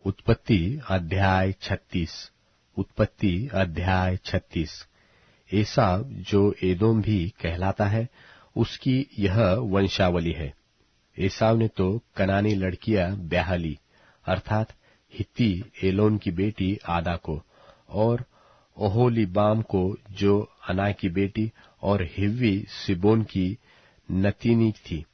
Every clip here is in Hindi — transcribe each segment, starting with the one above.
उत्पत्ति अध्याय 36। उत्पत्ति अध्याय 36। एसाव जो एदोम भी कहलाता है, उसकी यह वंशावली है। एसाव ने तो कनानी लड़कियां ब्याह ली, अर्थात हित्ती एलोन की बेटी आदा को, और ओहोलीबाम को जो अना की बेटी और हिव्वी सिबोन की नतीनी थी।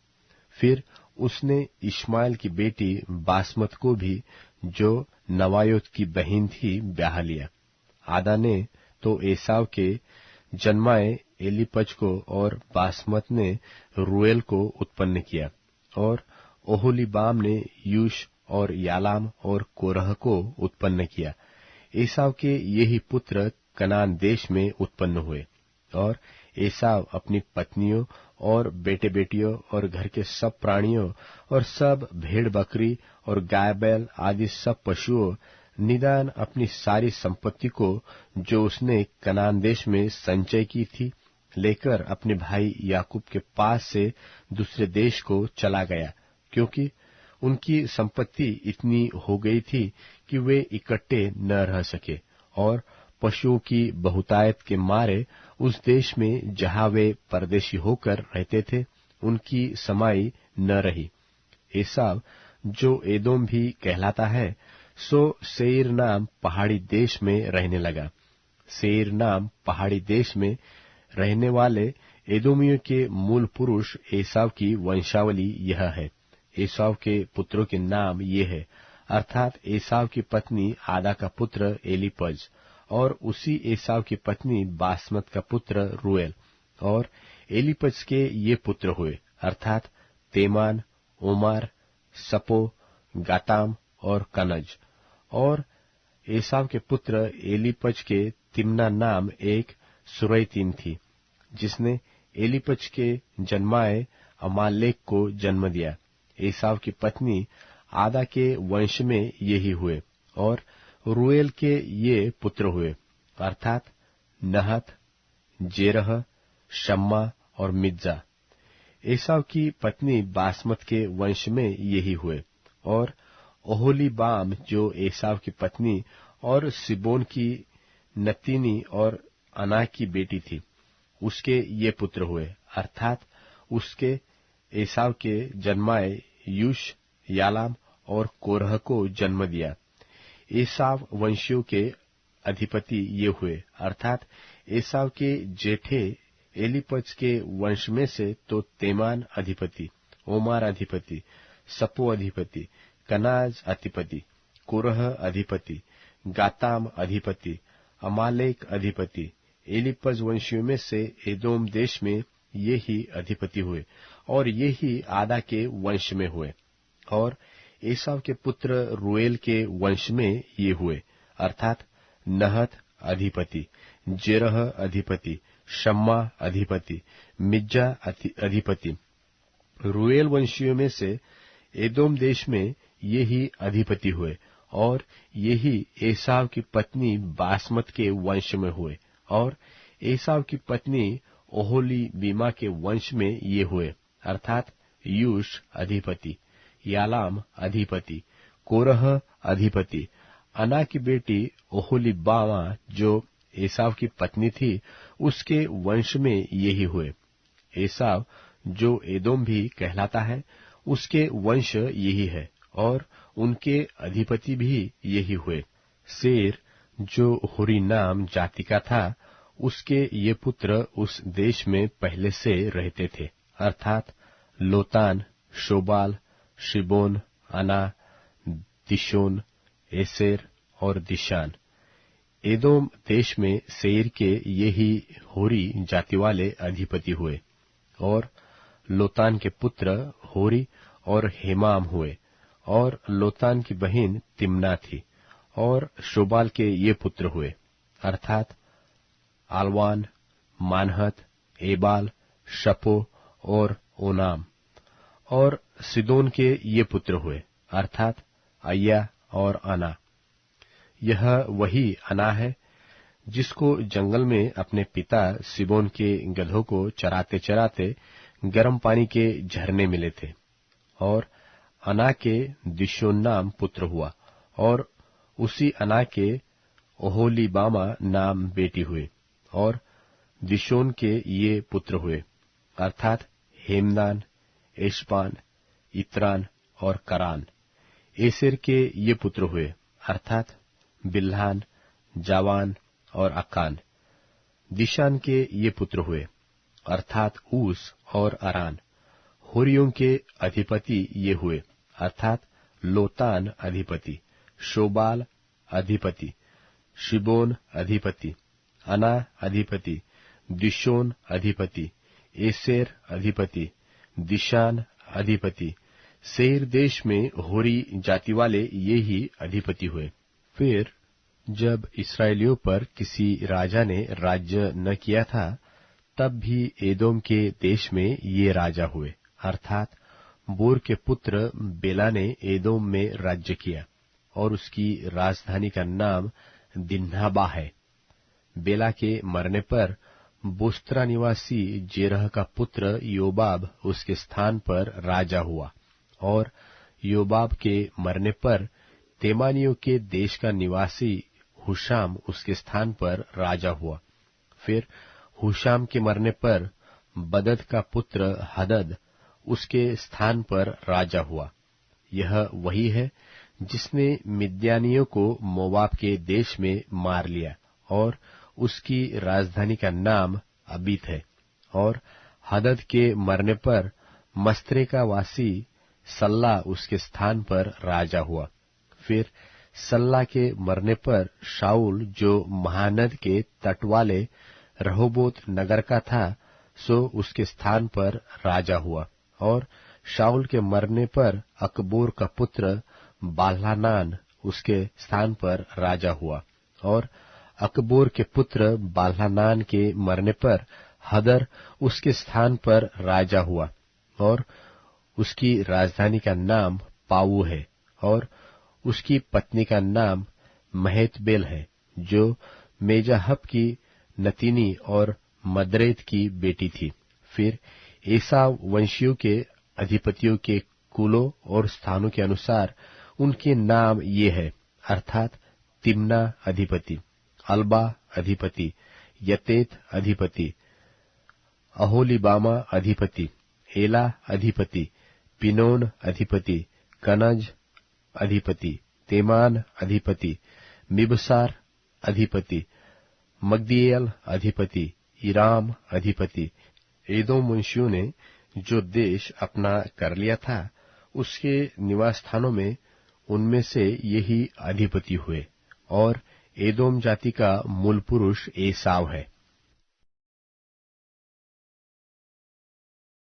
फिर उसने इश्माएल की बेटी बासमत को भी, जो नवायोत की बहन थी, ब्याह लिया। आदा ने तो एसाव के जन्माए एलीपज को और बासमत ने रूएल को उत्पन्न किया, और ओहोलीबाम ने यूश और यालाम और कोरह को उत्पन्न किया। एसाव के यही पुत्र कनान देश में उत्पन्न हुए, और एसाव अपनी पत्नियों और बेटे बेटियों और घर के सब प्राणियों और सब भेड़ बकरी और गाय बैल आदि सब पशुओं, निदान अपनी सारी संपत्ति को जो उसने कनान देश में संचय की थी, लेकर अपने भाई याकूब के पास से दूसरे देश को चला गया, क्योंकि उनकी संपत्ति इतनी हो गई थी कि वे इकट्ठे न रह सके, और पशुओं की बहुतायत के मारे उस देश में जहां वे परदेशी होकर रहते थे, उनकी समाई न रही। एसाव जो एदोम भी कहलाता है, सो सेईर नाम पहाड़ी देश में रहने लगा। सेईर नाम पहाड़ी देश में रहने वाले एदोमियों के मूल पुरुष एसाव की वंशावली यह है। एसाव के पुत्रों के नाम ये है, अर्थात एसाव की पत्नी आदा का पुत्र एलीपज, और उसी एसाव की पत्नी बासमत का पुत्र रूएल। और एलीपज के ये पुत्र हुए, अर्थात तेमान, ओमार, सपो, गाताम और कनज। और एसाव के पुत्र एलीपज के तिम्ना नाम एक सुरैतीन थी, जिसने एलीपज के जन्माए अमालेक को जन्म दिया। एसाव की पत्नी आदा के वंश में यही हुए, और रूएल के ये पुत्र हुए, अर्थात नहत, जेरह, शम्मा और मिज्जा। एसाव की पत्नी बासमत के वंश में यही हुए, और ओहोलीबाम जो एसाव की पत्नी और सिबोन की नतीनी और अना की बेटी थी, उसके ये पुत्र हुए, अर्थात उसके एसाव के जन्माए यूश, यालाम और कोरह को जन्म दिया। एसाव वंशियों के अधिपति ये हुए, अर्थात एसाव के जेठे एलीपज के वंश में से तो तेमान अधिपति, ओमार अधिपति, सपो अधिपति, कनाज अधिपति, कोरह अधिपति, गाताम अधिपति, अमालेक अधिपति। एलीपज वंशियों में से एदोम देश में ये ही अधिपति हुए, और ये ही आदा के वंश में हुए। और एसाव के पुत्र रूएल के वंश में ये हुए, अर्थात नहत अधिपति, जेरह अधिपति, शम्मा अधिपति, मिज्जा अधिपति। रूएल वंशियों में से एदोम देश में ये ही अधिपति हुए, और ये ही एसाव की पत्नी बासमत के वंश में हुए, और एसाव की पत्नी ओहोलीबीमा के वंश में ये हुए, अर्थात यूश अधिपति, यालाम अधिपति, कोरह अधिपति। अना की बेटी ओहोलीबामा जो एसाव की पत्नी थी, उसके वंश में यही हुए। एसाव जो एदोम भी कहलाता है, उसके वंश यही है, और उनके अधिपति भी यही हुए। सेर जो हुरी नाम जाति का था, उसके ये पुत्र उस देश में पहले से रहते थे, अर्थात लोतान, शोबाल, शिबोन, अना, दिशोन, एसेर और दिशान। एदोम देश में सेर के यही होरी जाति वाले अधिपति हुए, और लोतान के पुत्र होरी और हेमाम हुए, और लोतान की बहन तिम्ना थी। और शोबाल के ये पुत्र हुए, अर्थात आलवान, मानहत, एबाल, शपो और ओनाम। और सिदोन के ये पुत्र हुए, अर्थात अय्या और अना। यह वही अना है जिसको जंगल में अपने पिता सिबोन के गधों को चराते चराते गर्म पानी के झरने मिले थे। और अना के दिशोन नाम पुत्र हुआ, और उसी अना के ओहोलीबामा नाम बेटी हुए। और दिशोन के ये पुत्र हुए, अर्थात हेमदान, एशबान, इत्रान और करान। एसेर के ये पुत्र हुए, अर्थात बिल्हान, जावान और अकान। दिशान के ये पुत्र हुए, अर्थात ऊस और अरान। होरियों के अधिपति ये हुए, अर्थात लोतान अधिपति, शोबाल अधिपति, शिबोन अधिपति, अना अधिपति, दिशोन अधिपति, एसेर अधिपति, दिशान अधिपति। सेर देश में होरी जाति वाले ये ही अधिपति हुए। फिर जब इस्राएलियों पर किसी राजा ने राज्य न किया था, तब भी एदोम के देश में ये राजा हुए, अर्थात बोर के पुत्र बेला ने एदोम में राज्य किया, और उसकी राजधानी का नाम दिन्हाबा है। बेला के मरने पर बोस्त्रा निवासी जेरह का पुत्र योबाब उसके स्थान पर राजा हुआ, और योबाब के मरने पर तेमानियों के देश का निवासी हुशाम उसके स्थान पर राजा हुआ। फिर हुशाम के मरने पर बदद का पुत्र हदद उसके स्थान पर राजा हुआ। यह वही है जिसने मिद्यानियों को मोवाब के देश में मार लिया, और उसकी राजधानी का नाम अबीत है। और हदद के मरने पर मस्त्रे का वासी सल्ला उसके स्थान पर राजा हुआ। फिर सल्ला के मरने पर शाऊल, जो महानद के तट वाले रहोबोत नगर का था, सो उसके स्थान पर राजा हुआ। और शाऊल के मरने पर अकबोर का पुत्र बाल्हानान उसके स्थान पर राजा हुआ। और अकबोर के पुत्र बाल्हानान के मरने पर हदर उसके स्थान पर राजा हुआ, और उसकी राजधानी का नाम पाऊ है। और उसकी पत्नी का नाम महेतबेल है, जो मेजाहब की नतीनी और मदरेत की बेटी थी। फिर एसाव वंशियों के अधिपतियों के कुलों और स्थानों के अनुसार उनके नाम ये है, अर्थात तिम्ना अधिपति, अल्बा अधिपति, यतेत अधिपति, अहोलीबामा अधिपति, एला अधिपति, पिनोन अधिपति, कनज अधिपति, तेमान अधिपति, मिबसार अधिपति, मग्दीएल अधिपति, इराम अधिपति। एदोम वंशियों ने जो देश अपना कर लिया था, उसके निवास स्थानों में उनमें से यही अधिपति हुए। और एदोम जाति का मूल पुरुष एसाव है।